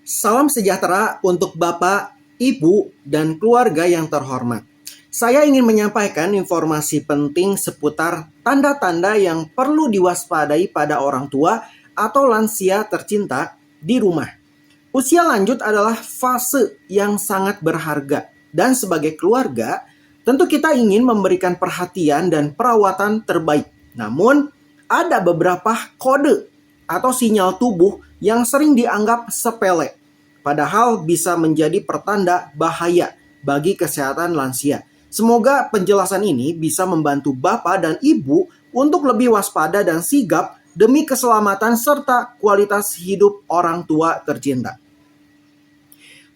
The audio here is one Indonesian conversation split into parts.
Salam sejahtera untuk Bapak, Ibu, dan keluarga yang terhormat. Saya ingin menyampaikan informasi penting seputar tanda-tanda yang perlu diwaspadai pada orang tua atau lansia tercinta di rumah. Usia lanjut adalah fase yang sangat berharga, dan sebagai keluarga, tentu kita ingin memberikan perhatian dan perawatan terbaik. Namun, ada beberapa kode atau sinyal tubuh yang sering dianggap sepele, padahal bisa menjadi pertanda bahaya bagi kesehatan lansia. Semoga penjelasan ini bisa membantu Bapak dan Ibu untuk lebih waspada dan sigap demi keselamatan serta kualitas hidup orang tua tercinta.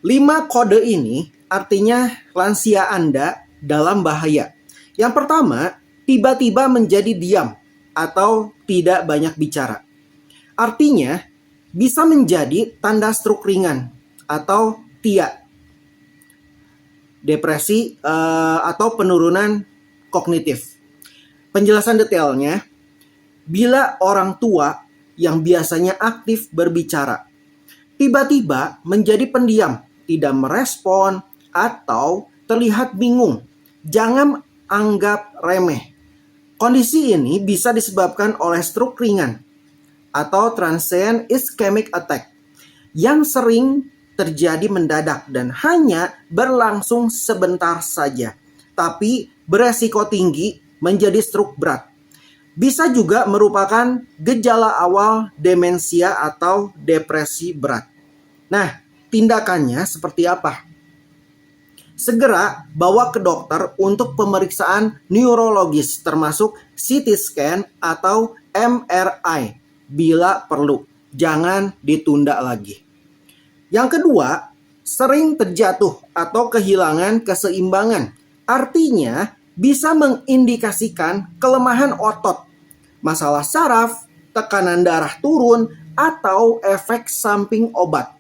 5 kode ini artinya lansia Anda dalam bahaya. Yang pertama, tiba-tiba menjadi diam atau tidak banyak bicara. Artinya, bisa menjadi tanda stroke ringan atau TIA, depresi atau penurunan kognitif. Penjelasan detailnya, bila orang tua yang biasanya aktif berbicara, tiba-tiba menjadi pendiam, tidak merespon, atau terlihat bingung, jangan anggap remeh. Kondisi ini bisa disebabkan oleh stroke ringan atau transient ischemic attack yang sering terjadi mendadak dan hanya berlangsung sebentar saja, tapi beresiko tinggi menjadi stroke berat. Bisa juga merupakan gejala awal demensia atau depresi berat. Nah, tindakannya seperti apa? Segera bawa ke dokter untuk pemeriksaan neurologis termasuk CT scan atau MRI bila perlu. Jangan ditunda lagi. Yang kedua, sering terjatuh atau kehilangan keseimbangan. Artinya bisa mengindikasikan kelemahan otot, masalah saraf, tekanan darah turun, atau efek samping obat.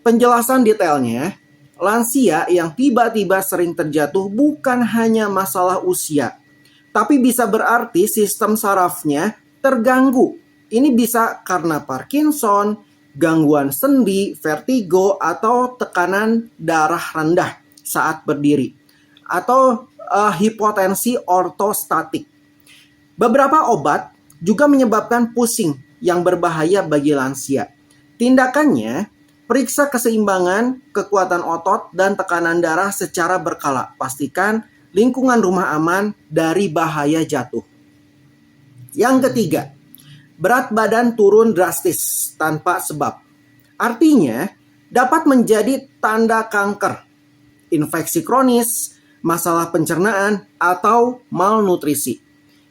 Penjelasan detailnya, lansia yang tiba-tiba sering terjatuh bukan hanya masalah usia, tapi bisa berarti sistem sarafnya terganggu. Ini bisa karena Parkinson, gangguan sendi, vertigo, atau tekanan darah rendah saat berdiri, atau hipotensi ortostatik. Beberapa obat juga menyebabkan pusing yang berbahaya bagi lansia. Tindakannya, periksa keseimbangan, kekuatan otot, dan tekanan darah secara berkala. Pastikan lingkungan rumah aman dari bahaya jatuh. Yang ketiga, berat badan turun drastis tanpa sebab. Artinya, dapat menjadi tanda kanker, infeksi kronis, masalah pencernaan, atau malnutrisi.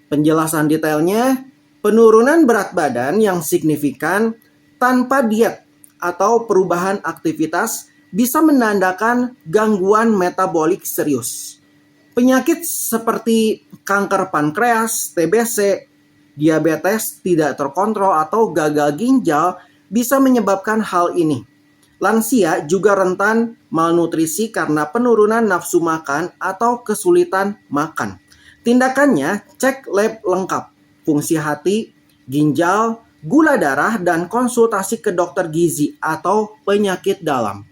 Penjelasan detailnya, penurunan berat badan yang signifikan tanpa diet atau perubahan aktivitas bisa menandakan gangguan metabolik serius. Penyakit seperti kanker pankreas, TBC, diabetes tidak terkontrol, atau gagal ginjal bisa menyebabkan hal ini. Lansia juga rentan malnutrisi karena penurunan nafsu makan atau kesulitan makan. Tindakannya, cek lab lengkap, fungsi hati, ginjal, gula darah, dan konsultasi ke dokter gizi atau penyakit dalam.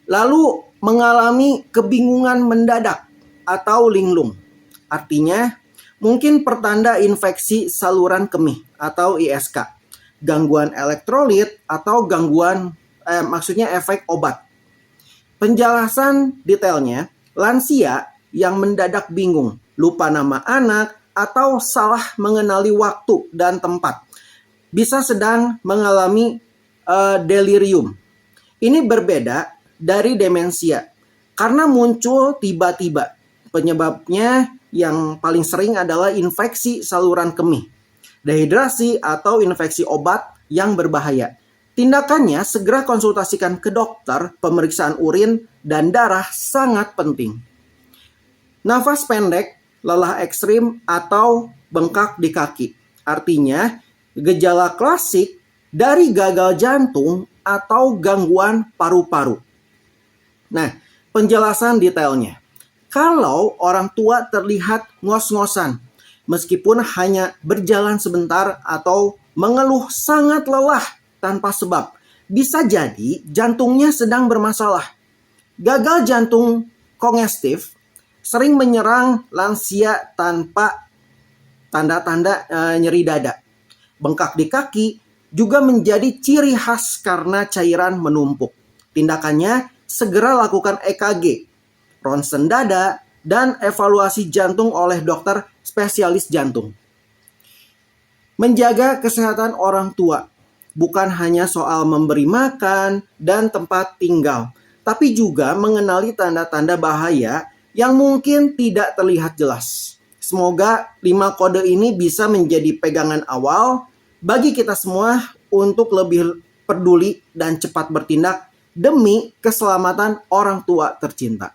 Lalu mengalami kebingungan mendadak atau linglung. Artinya, mungkin pertanda infeksi saluran kemih atau ISK, gangguan elektrolit, atau gangguan maksudnya efek obat. Penjelasan detailnya, lansia yang mendadak bingung, lupa nama anak, atau salah mengenali waktu dan tempat, bisa sedang mengalami delirium. Ini berbeda dari demensia karena muncul tiba-tiba. Penyebabnya yang paling sering adalah infeksi saluran kemih, dehidrasi, atau infeksi obat yang berbahaya. Tindakannya, segera konsultasikan ke dokter. Pemeriksaan urin dan darah sangat penting. Nafas pendek, lelah ekstrim, atau bengkak di kaki. Artinya, gejala klasik dari gagal jantung atau gangguan paru-paru. Nah, penjelasan detailnya. Kalau orang tua terlihat ngos-ngosan, meskipun hanya berjalan sebentar atau mengeluh sangat lelah tanpa sebab, Bisa jadi jantungnya sedang bermasalah. Gagal jantung kongestif sering menyerang lansia tanpa tanda-tanda nyeri dada. Bengkak di kaki juga menjadi ciri khas karena cairan menumpuk. Tindakannya segera lakukan EKG, ronsen dada, dan evaluasi jantung oleh dokter spesialis jantung. Menjaga kesehatan orang tua bukan hanya soal memberi makan dan tempat tinggal, tapi juga mengenali tanda-tanda bahaya yang mungkin tidak terlihat jelas. Semoga 5 kode ini bisa menjadi pegangan awal bagi kita semua untuk lebih peduli dan cepat bertindak demi keselamatan orang tua tercinta.